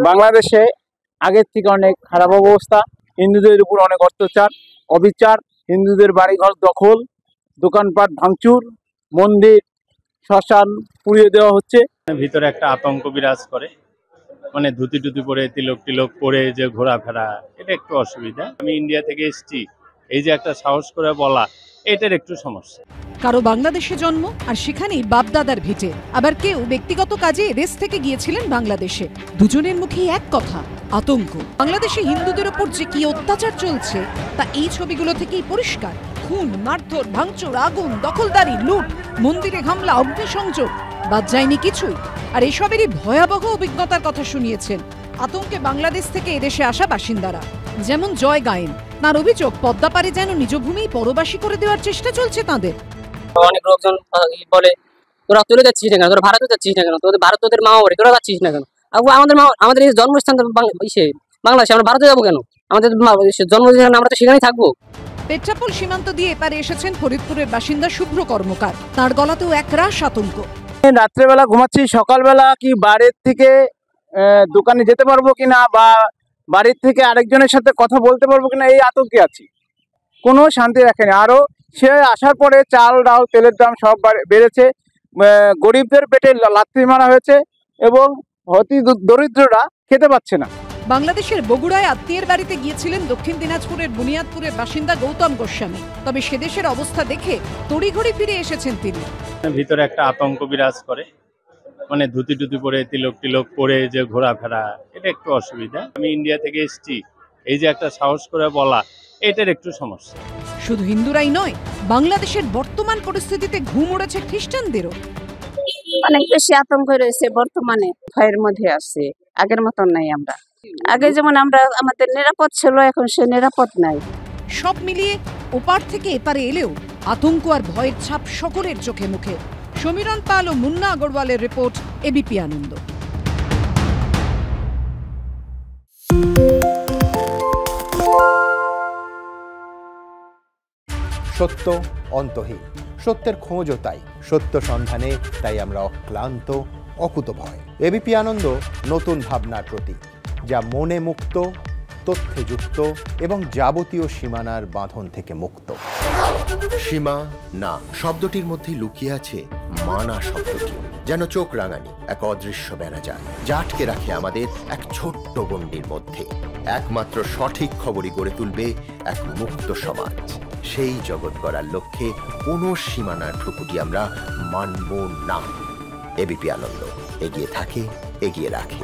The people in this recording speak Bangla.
বাংলাদেশে আগের থেকে অনেক খারাপ অবস্থা। হিন্দুদের উপর অনেক অত্যাচার, অবিচার, হিন্দুদের বাড়িঘর দখল, দোকানপাট ভাঙচুর, মন্দির শ্মশান পুড়িয়ে দেওয়া হচ্ছে। ভিতরে একটা আতঙ্ক বিরাজ করে, মানে ধুতি টুতি পরে তিলক টিলক পরে যে ঘোরাফেরা, এটা একটু অসুবিধা। আমি ইন্ডিয়া থেকে এসেছি, এই যে একটা সাহস করে বলা, এটার একটু সমস্যা। কারো বাংলাদেশে জন্ম আর সেখানেই বাপদাদার ভিটে, আবার কেউ ব্যক্তিগত কাজে রেস থেকে গিয়েছিলেন বাংলাদেশে। দুজনের মুখেই এক কথা, আতঙ্ক। বাংলাদেশে হিন্দুদের ওপর যে কি অত্যাচার চলছে তা এই ছবিগুলো থেকেই পরিষ্কার। খুন, মারধর, ভাঙচুর, আগুন, দখলদারি, লুট, মন্দিরে হামলা, অগ্নিসংযোগ, বাদ যায়নি কিছুই। আর এসবেরই ভয়াবহ অভিজ্ঞতার কথা শুনিয়েছেন আতঙ্কে বাংলাদেশ থেকে এদেশে আসা বাসিন্দারা। যেমন জয় গায়েন, তার অভিযোগ পদ্মাপাড়ে যেন নিজ ভূমি পরবাসী করে দেওয়ার চেষ্টা চলছে তাদের। অনেক লোকজন বলে, তোরা চলে যাচ্ছিস না কেন, তোরা ভারতে যাচ্ছিস না কেন, তোদের ভারত তোদের মা বাড়ি, তোরা যাচ্ছিস না কেন? আমাদের আমাদের এই জন্মস্থান বাংলাদেশে, আমরা ভারতে যাবো কেন? আমাদের জন্মস্থান, আমরা তো সেখানেই থাকবো। পেট্রাপোল সীমান্ত দিয়ে এপারে এসেছেন ফরিদপুরের বাসিন্দা শুভ্র কর্মকার। তার গলাতেও একরাশ আতঙ্ক। রাত্রেবেলা ঘুমাচ্ছি, সকালবেলা কি বাড়ির থেকে দোকানে যেতে পারবো কিনা, বা বাড়ির থেকে আরেকজনের সাথে কথা বলতে পারবো কিনা, এই আতঙ্কে আছি। কোনো শান্তি রাখেনি। আরও সে আসার পরে চাল ডাল তেলের দাম সব বেড়েছে, গরিবদের পেটে লাথি মারা হয়েছে এবং অতি দরিদ্ররা খেতে পাচ্ছে না। বাংলাদেশের বগুড়ায় আত্মীয়ের বাড়িতে গিয়েছিলেন দক্ষিণ দিনাজপুরের বুনিয়াদপুরের বাসিন্দা গৌতম গোস্বামী। তবে সে দেশের অবস্থা দেখে তড়িঘড়ি ফিরে এসেছেন তিনি। ভিতরে একটা আতঙ্ক বিরাজ করে, মানে ধুতি টুতি পরে তিলক টিলক পরে যে ঘোরাফেরা, এটা একটু অসুবিধা। আমি ইন্ডিয়া থেকে এসেছি, এই যে একটা সাহস করে বলা, এটার একটু সমস্যা। শুধু হিন্দুরাই নয়, বাংলাদেশের বর্তমান পরিস্থিতিতে ঘুম উড়েছে খ্রিস্টানদেরও। অনেক বেশি আতঙ্ক রয়েছে, বর্তমানে ভয়ের মধ্যে আছে, আগের মতন নাই। আমরা আগে যেমন আমাদের নিরাপদ ছিল, এখন সে নিরাপদ নাই। সব মিলিয়ে ওপার থেকে এপারে এলেও আতঙ্ক আর ভয়ের ছাপ সকলের চোখে মুখে। সমীরণ পাল ও মুন্না আগরওয়ালের রিপোর্ট, এবিপি আনন্দ। সত্য অন্তহীন, সত্যের খোঁজও তাই, সত্য সন্ধানে তাই আমরা অক্লান্ত, অকুতভয়। এবিপি আনন্দ নতুন ভাবনার প্রতীক, যা মনে মুক্ত, তথ্যে যুক্ত এবং যাবতীয় সীমানার বাঁধন থেকে মুক্ত। সীমা না শব্দটির মধ্যে লুকিয়ে আছে মানা শব্দটি, যেন চোখ রাঙানি এক অদৃশ্য বেড়াজাল, যা আটকে রাখে আমাদের এক ছোট্ট গণ্ডির মধ্যে। একমাত্র সঠিক খবরই গড়ে তুলবে এক মুক্ত সমাজ। সেই জগৎ গড়ার লক্ষ্যে কোনো সীমানার ঠুকুটি আমরা মানব না। এবিপি আনন্দ এগিয়ে থাকে, এগিয়ে রাখে।